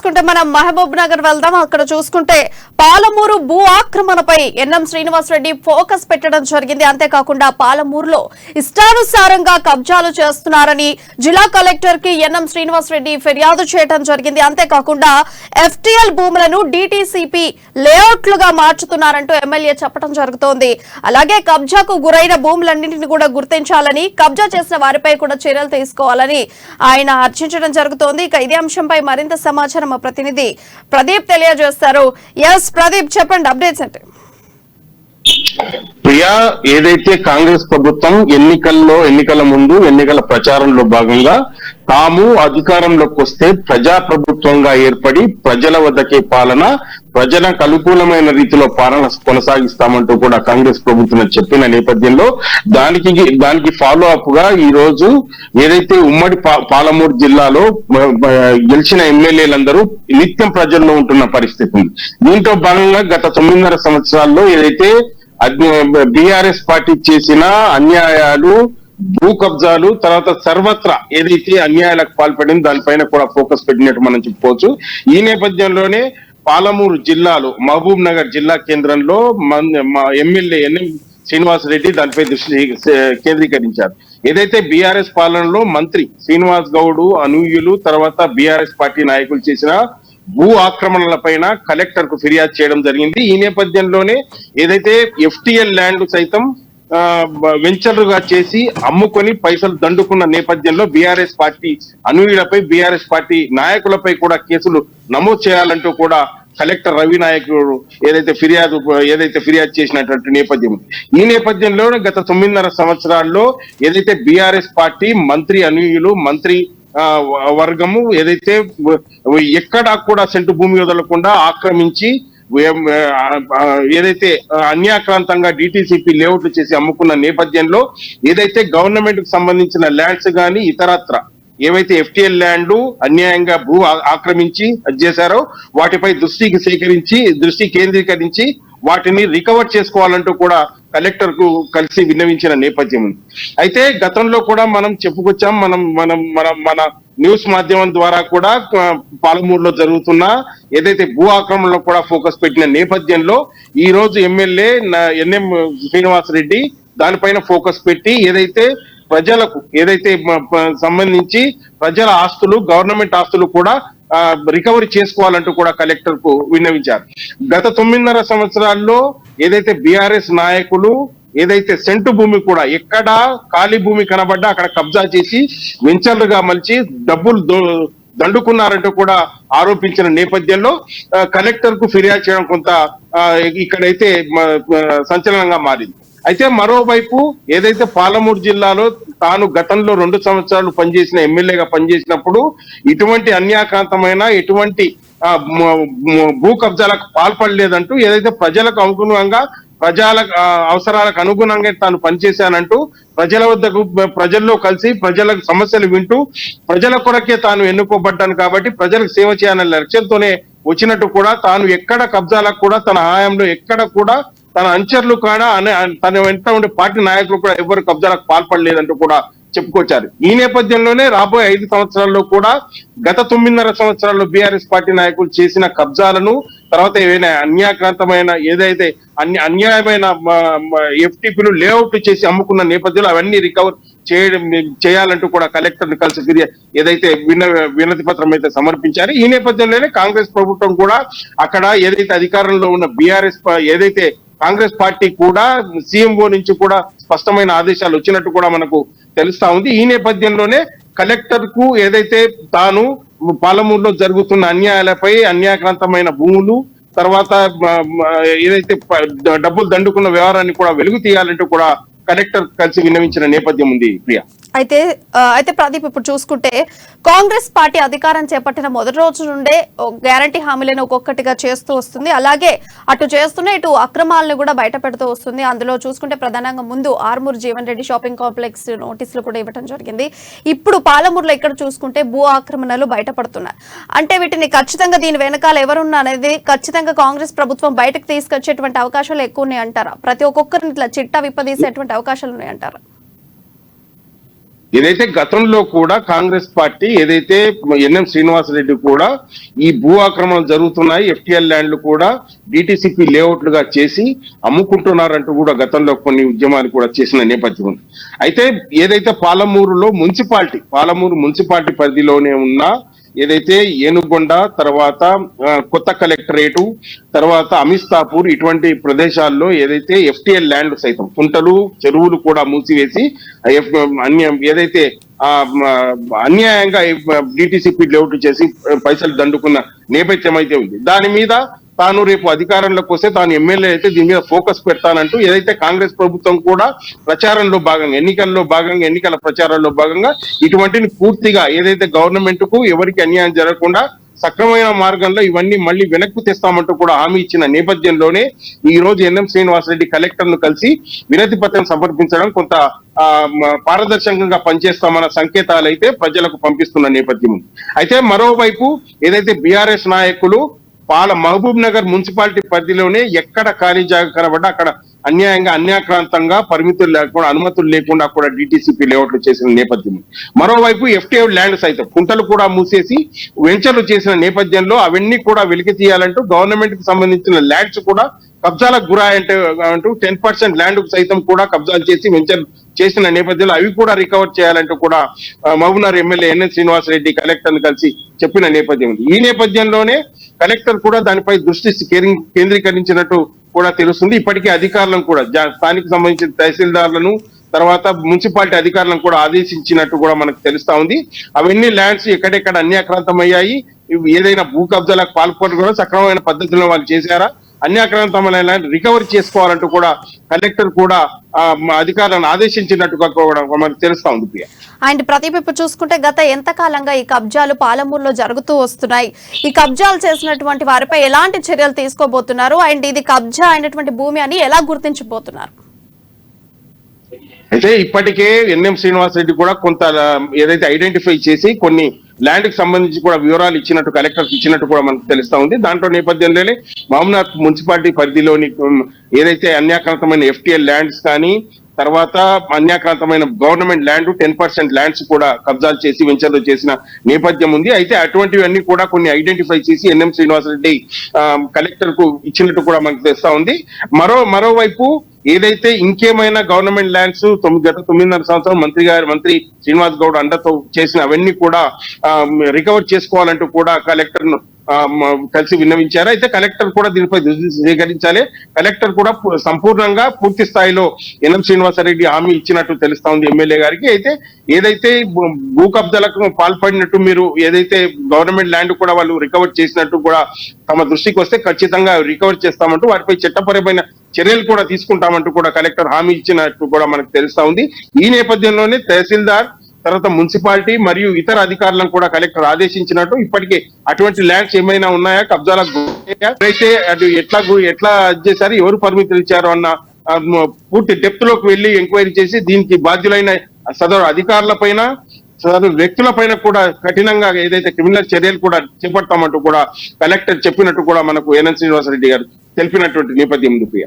చూసుకుంటే మనం మహబూబ్ నగర్ వెళ్దాం. అక్కడ చూసుకుంటే పాలమూరు భూ ఆక్రమణపై ఎన్ఎం శ్రీనివాసరెడ్డి ఫోకస్ పెట్టడం జరిగింది. అంతేకాకుండా పాలమూరులో ఇష్టానుసారంగా కబ్జాలు చేస్తున్నారని జిల్లా కలెక్టర్ కి ఎన్ఎం శ్రీనివాసరెడ్డి ఫిర్యాదు చేయడం జరిగింది. అంతేకాకుండా ఎఫ్టీఎల్ భూములను డిటిసిపి లేఅవుట్లుగా మార్చుతున్నారంటూ ఎమ్మెల్యే చెప్పడం జరుగుతోంది. అలాగే కబ్జాకు గురైన భూములన్నింటినీ కూడా గుర్తించాలని, కబ్జా చేసిన వారిపై కూడా చర్యలు తీసుకోవాలని ఆయన అర్చించడం జరుగుతోంది. ఇక ఇదే అంశంపై మరింత సమాచారం మా ప్రతినిధి ప్రదీప్ తెలియజేస్తారు. ఎస్ ప్రదీప్, చెప్పండి అప్డేట్స్ అంటే. ప్రియా, ఏదైతే కాంగ్రెస్ ప్రభుత్వం ఎన్నికల ముందు ఎన్నికల ప్రచారంలో భాగంగా తాము అధికారంలోకి వస్తే ప్రజా ప్రభుత్వంగా ఏర్పడి ప్రజల వద్దకే పాలన, ప్రజలకు అనుకూలమైన రీతిలో పాలన కొనసాగిస్తామంటూ కూడా కాంగ్రెస్ ప్రభుత్వం చెప్పిన నేపథ్యంలో దానికి ఫాలో అప్ గా ఈ రోజు ఏదైతే ఉమ్మడి పాలమూరు జిల్లాలో గెలిచిన ఎమ్మెల్యేలందరూ నిత్యం ప్రజల్లో ఉంటున్న పరిస్థితి ఉంది. దీంట్లో భాగంగా గత 9.5 సంవత్సరాల్లో ఏదైతే బీఆర్ఎస్ పార్టీ చేసిన అన్యాయాలు, భూ కబ్జాలు, తర్వాత సర్వత్రా ఏదైతే అన్యాయాలకు పాల్పడింది దానిపైన కూడా ఫోకస్ పెట్టినట్టు మనం చెప్పుకోవచ్చు. ఈ నేపథ్యంలోనే పాలమూరు జిల్లాలో మహబూబ్ నగర్ జిల్లా కేంద్రంలో ఎమ్మెల్యే ఎన్ఎం శ్రీనివాసరెడ్డి దానిపై దృష్టి కేంద్రీకరించారు. ఏదైతే బీఆర్ఎస్ పాలనలో మంత్రి శ్రీనివాస్ గౌడ్ అనూహ్యులు తర్వాత బీఆర్ఎస్ పార్టీ నాయకులు చేసిన భూ ఆక్రమణల పైన కలెక్టర్ కు ఫిర్యాదు చేయడం జరిగింది. ఈ నేపథ్యంలోనే ఏదైతే ఎఫ్టీఎల్ ల్యాండ్ సైతం వెంచర్లుగా చేసి అమ్ముకొని పైసలు దండుకున్న నేపథ్యంలో బీఆర్ఎస్ పార్టీ అనూహ్యులపై, బీఆర్ఎస్ పార్టీ నాయకులపై కూడా కేసులు నమోదు చేయాలంటూ కూడా కలెక్టర్ రవి నాయకుడు ఏదైతే ఫిర్యాదు చేసినటువంటి నేపథ్యం. ఈ నేపథ్యంలో గత 9.5 సంవత్సరాల్లో ఏదైతే బీఆర్ఎస్ పార్టీ మంత్రి అనూహ్యులు, మంత్రి వర్గము ఏదైతే ఎక్కడా కూడా సెంటు భూమి వదలకుండా ఆక్రమించి ఏదైతే అన్యాక్రాంతంగా డిటిసిపి లేఅవుట్లు చేసి అమ్ముకున్న నేపథ్యంలో ఏదైతే గవర్నమెంట్ కు సంబంధించిన ల్యాండ్స్ గాని ఇతరత్ర ఏవైతే ఎఫ్టీఎల్ ల్యాండ్ అన్యాయంగా భూ ఆక్రమించి చేశారో వాటిపై దృష్టి కేంద్రీకరించి వాటిని రికవర్ చేసుకోవాలంటూ కూడా కలెక్టర్ కు కలిసి విన్నవించిన నేపథ్యం ఉంది. అయితే గతంలో కూడా మనం చెప్పుకొచ్చాం, మన న్యూస్ మాధ్యమం ద్వారా కూడా పాలమూరులో జరుగుతున్న ఏదైతే భూ ఆక్రమణలో కూడా ఫోకస్ పెట్టిన నేపథ్యంలో ఈ రోజు ఎమ్మెల్యే ఎన్ఎం శ్రీనివాసరెడ్డి దానిపైన ఫోకస్ పెట్టి ప్రజలకు సంబంధించి ప్రజల ఆస్తులు, గవర్నమెంట్ ఆస్తులు కూడా రికవరీ చేసుకోవాలంటూ కూడా కలెక్టర్ కు విన్నవించారు. గత 9.5 సంవత్సరాల్లో ఏదైతే బీఆర్ఎస్ నాయకులు ఏదైతే సెంటు భూమి కూడా ఎక్కడా ఖాళీ భూమి కనబడ్డా అక్కడ కబ్జా చేసి వెంచర్లుగా మలిచి డబ్బులు దండుకున్నారంటూ కూడా ఆరోపించిన నేపథ్యంలో కలెక్టర్ కు ఫిర్యాదు చేయడం కొంత ఇక్కడైతే సంచలనంగా మారింది. అయితే మరోవైపు ఏదైతే పాలమూరు జిల్లాలో తాను గతంలో 2 సంవత్సరాలు పనిచేసిన ఎమ్మెల్యేగా పనిచేసినప్పుడు ఇటువంటి అన్యాక్రాంతమైన ఎటువంటి భూ కబ్జాలకు పాల్పడలేదంటూ ఏదైతే ప్రజలకు అనుగుణంగా ప్రజల అవసరాలకు అనుగుణంగా తాను పనిచేశానంటూ ప్రజల వద్దకు ప్రజల్లో కలిసి ప్రజల సమస్యలు వింటూ ప్రజల కొరకే తాను ఎన్నుకోబడ్డాను కాబట్టి ప్రజలకు సేవ చేయాలనే లక్ష్యంతోనే వచ్చినట్టు కూడా తాను ఎక్కడ కబ్జాలకు కూడా తన హయాంలో ఎక్కడ కూడా తన అనుచరులు కూడా తన వెంట ఉండే పార్టీ నాయకులు కూడా ఎవరు కబ్జాలకు పాల్పడలేదంటూ కూడా చెప్పుకొచ్చారు. ఈ నేపథ్యంలోనే రాబోయే 5 సంవత్సరాల్లో కూడా గత 9.5 సంవత్సరాల్లో బీఆర్ఎస్ పార్టీ నాయకులు చేసిన కబ్జాలను తర్వాత ఏవైనా అన్యాక్రాంతమైన ఏదైతే అన్యాయమైన ఎఫ్టీపీలు లేఅవుట్ చేసి అమ్ముకున్న నేపథ్యంలో అవన్నీ రికవర్ చేయాలంటూ కూడా కలెక్టర్ ని కలిసి ఏదైతే వినతి పత్రం అయితే సమర్పించారు. ఈ నేపథ్యంలోనే కాంగ్రెస్ ప్రభుత్వం కూడా అక్కడ ఏదైతే అధికారంలో ఉన్న బీఆర్ఎస్ ఏదైతే కాంగ్రెస్ పార్టీ కూడా సీఎంఓ నుంచి కూడా స్పష్టమైన ఆదేశాలు వచ్చినట్టు కూడా మనకు తెలుస్తా ఉంది. ఈ నేపథ్యంలోనే కలెక్టర్ కు ఏదైతే తాను పాలమూరులో జరుగుతున్న అన్యాయాలపై, అన్యాక్రాంతమైన భూములు తర్వాత ఏదైతే డబ్బులు దండుకున్న వ్యవహారాన్ని కూడా వెలుగు తీయాలంటూ కూడా కలెక్టర్ కలిసి విన్నవించిన నేపథ్యం ఉంది ప్రియా. అయితే ప్రదీప్, ఇప్పుడు చూసుకుంటే కాంగ్రెస్ పార్టీ అధికారం చేపట్టిన మొదటి రోజు నుండే గ్యారంటీ హామీలను ఒక్కొక్కటిగా చేస్తూ వస్తుంది. అలాగే అటు చేస్తున్న ఇటు అక్రమాలను కూడా బయట పెడుతూ వస్తుంది. అందులో చూసుకుంటే ప్రధానంగా ముందు ఆర్మూర్ జీవన్ రెడ్డి షాపింగ్ కాంప్లెక్స్ నోటీసులు కూడా ఇవ్వడం జరిగింది. ఇప్పుడు పాలమూరులో ఇక్కడ చూసుకుంటే భూ ఆక్రమణలు బయటపడుతున్నాయి. అంటే వీటిని ఖచ్చితంగా దీని వెనకాల ఎవరున్నా అనేది ఖచ్చితంగా కాంగ్రెస్ ప్రభుత్వం బయటకు తీసుకొచ్చేటువంటి అవకాశాలు ఎక్కువ ఉన్నాయి అంటారా? ప్రతి ఒక్కొక్కరిని ఇట్లా చిట్టా విప్పదీసేటువంటి అవకాశాలు ఉన్నాయి అంటారా? ఏదైతే గతంలో కూడా కాంగ్రెస్ పార్టీ ఏదైతే ఎన్ఎం శ్రీనివాసరెడ్డి కూడా ఈ భూ ఆక్రమణలు జరుగుతున్నాయి, ఎఫ్టీఎల్ ల్యాండ్లు కూడా డిటిసిపి లేఅవుట్లుగా చేసి అమ్ముకుంటున్నారంటూ కూడా గతంలో కొన్ని ఉద్యమాలు కూడా చేసిన నేపథ్యం ఉంది. అయితే ఏదైతే పాలమూరు మున్సిపాలిటీ పరిధిలోనే ఉన్న ఏదైతే ఏనుగొండ, తర్వాత కొత్త కలెక్టరేటు, తర్వాత అమిస్తాపూర్ ఇటువంటి ప్రదేశాల్లో ఏదైతే ఎఫ్టీఎల్ ల్యాండ్ సైతం కుంటలు, చెరువులు కూడా మూసివేసి ఏదైతే అన్యాయంగా డిటిసిపి లేఅవుట్ చేసి పైసలు దండుకున్న నేపథ్యం అయితే ఉంది. దాని మీద తాను రేపు అధికారంలోకి వస్తే తాను ఎమ్మెల్యే అయితే దీని మీద ఫోకస్ పెడతానంటూ ఏదైతే కాంగ్రెస్ ప్రభుత్వం కూడా ప్రచారంలో భాగంగా ఎన్నికల ప్రచారంలో భాగంగా ఇటువంటిని పూర్తిగా ఏదైతే గవర్నమెంట్ కు ఎవరికి అన్యాయం జరగకుండా సక్రమైన మార్గంలో ఇవన్నీ మళ్ళీ వెనక్కు తెస్తామంటూ కూడా హామీ ఇచ్చిన నేపథ్యంలోనే ఈ రోజు ఎన్ఎం శ్రీనివాసరెడ్డి కలెక్టర్ ను కలిసి వినతి పత్రం సమర్పించడం కొంత పారదర్శకంగా పనిచేస్తామన్న సంకేతాలు అయితే ప్రజలకు పంపిస్తున్న నేపథ్యం ఉంది. అయితే మరోవైపు ఏదైతే బీఆర్ఎస్ నాయకులు మహబూబ్ నగర్ మున్సిపాలిటీ పరిధిలోనే ఎక్కడ ఖాళీ జాగా కనబడ్డా అక్కడ అన్యాక్రాంతంగా పరిమితులు లేకుండా, అనుమతులు లేకుండా కూడా డిటిసిపి లేఅవుట్లు చేసిన నేపథ్యం. మరోవైపు ఎఫ్టీఎల్ ల్యాండ్ సైతం కుంటలు కూడా మూసేసి వెంచర్లు చేసిన నేపథ్యంలో అవన్నీ కూడా వెలికి తీయాలంటూ గవర్నమెంట్ కి సంబంధించిన ల్యాండ్స్ కూడా కబ్జాలకు గురాయంటూ 10% ల్యాండ్ సైతం కూడా కబ్జాలు చేసి వెంచర్ చేసిన నేపథ్యంలో అవి కూడా రికవర్ చేయాలంటూ కూడా Mahabubnagar MLA N S Srinivasa Reddy collector ను కలిసి చెప్పిన నేపథ్యం ఉంది. ఈ నేపథ్యంలోనే కలెక్టర్ కూడా దానిపై దృష్టి కేంద్రీకరించినట్టు కూడా తెలుస్తుంది. ఇప్పటికే అధికారులను కూడా స్థానిక సంబంధించిన తహసీల్దార్లను, తర్వాత మున్సిపాలిటీ అధికారులను కూడా ఆదేశించినట్టు కూడా మనకు తెలుస్తా ఉంది. అవన్నీ ల్యాండ్స్ ఎక్కడెక్కడ అన్యాక్రాంతమయ్యాయి, ఏదైనా భూ కబ్జాలకు పాల్పడడం కూడా సక్రమమైన పద్ధతిలో వాళ్ళు చేశారా, అన్యాక్రాంతమైన రికవరీ చేసుకోవాలంటూ కూడా కలెక్టర్ కూడా అధికారులను ఆదేశించినట్టుగా కూడా మనకు తెలుస్తా ఉంది ప్రియ. అండ్ ప్రదీప్, ఇప్పుడు చూసుకుంటే గత ఎంతకాలంగా ఈ కబ్జాలు పాలమూరులో జరుగుతూ వస్తున్నాయి. ఈ కబ్జాలు చేసినటువంటి వారిపై ఎలాంటి చర్యలు తీసుకోబోతున్నారు? అండ్ ఇది కబ్జా అయినటువంటి భూమి అని ఎలా గుర్తించబోతున్నారు? అయితే ఇప్పటికే ఎన్ఎం శ్రీనివాసరెడ్డి కూడా కొంత ఏదైతే ఐడెంటిఫై చేసి కొన్ని ల్యాండ్ కి సంబంధించి కూడా వివరాలు ఇచ్చినట్టు కలెక్టర్ ఇచ్చినట్టు కూడా మనకు తెలుస్తా ఉంది. దాంట్లో నేపథ్యంలోనే మహబూబ్నగర్ మున్సిపాలిటీ పరిధిలోని ఏదైతే అన్యాక్రాంతమైన ఎఫ్టీఎల్ ల్యాండ్స్ కానీ, తర్వాత అన్యాక్రాంతమైన గవర్నమెంట్ ల్యాండ్ 10% ల్యాండ్స్ కూడా కబ్జాలు చేసి వెంచర్లు చేసిన నేపథ్యం ఉంది. అయితే అటువంటివన్నీ కూడా కొన్ని ఐడెంటిఫై చేసి ఎన్ఎం శ్రీనివాసరెడ్డి కలెక్టర్ కు ఇచ్చినట్టు కూడా మనకు తెలుస్తా ఉంది. మరోవైపు ఏదైతే ఇంకేమైనా గవర్నమెంట్ ల్యాండ్స్ గత 9.5 సంవత్సరం మంత్రి శ్రీనివాస్ గౌడ్ అండతో చేసిన అవన్నీ కూడా రికవర్ చేసుకోవాలంటూ కూడా కలెక్టర్ ను కలిసి విన్నవించారు. అయితే కలెక్టర్ కూడా దీనిపై దృష్టి స్వీకరించాలి. కలెక్టర్ కూడా సంపూర్ణంగా పూర్తి స్థాయిలో ఎన్ఎం శ్రీనివాసరెడ్డి హామీ ఇచ్చినట్టు తెలుస్తా ఉంది ఎమ్మెల్యే గారికి. అయితే ఏదైతే భూ కబ్జాలకు పాల్పడినట్టు మీరు ఏదైతే గవర్నమెంట్ ల్యాండ్ కూడా వాళ్ళు రికవర్ చేసినట్టు కూడా తమ దృష్టికి వస్తే ఖచ్చితంగా రికవర్ చేస్తామంటూ వాటిపై చట్టపరమైన చర్యలు కూడా తీసుకుంటామంటూ కూడా కలెక్టర్ హామీ ఇచ్చినట్టు కూడా మనకు తెలుస్తా ఉంది. ఈ నేపథ్యంలోనే తహసీల్దార్, తర్వాత మున్సిపాలిటీ మరియు ఇతర అధికారులను కూడా కలెక్టర్ ఆదేశించినట్టు, ఇప్పటికే అటువంటి ల్యాండ్స్ ఏమైనా ఉన్నాయా, కబ్జాలకు అయితే అది ఎట్లా చేశారు, ఎవరు పర్మిషన్ ఇచ్చారు అన్న పూర్తి డెప్త్ లోకి వెళ్లి ఎంక్వైరీ చేసి దీనికి బాధ్యులైన సదరు అధికారుల పైన, సదరు వ్యక్తుల పైన కూడా కఠినంగా ఏదైతే క్రిమినల్ చర్యలు కూడా చేపడతామంటూ కూడా కలెక్టర్ చెప్పినట్టు కూడా మనకు ఎన్ఎన్ శ్రీనివాసరెడ్డి గారు తెలిపినటువంటి నేపథ్యం ఉంది ప్రియ.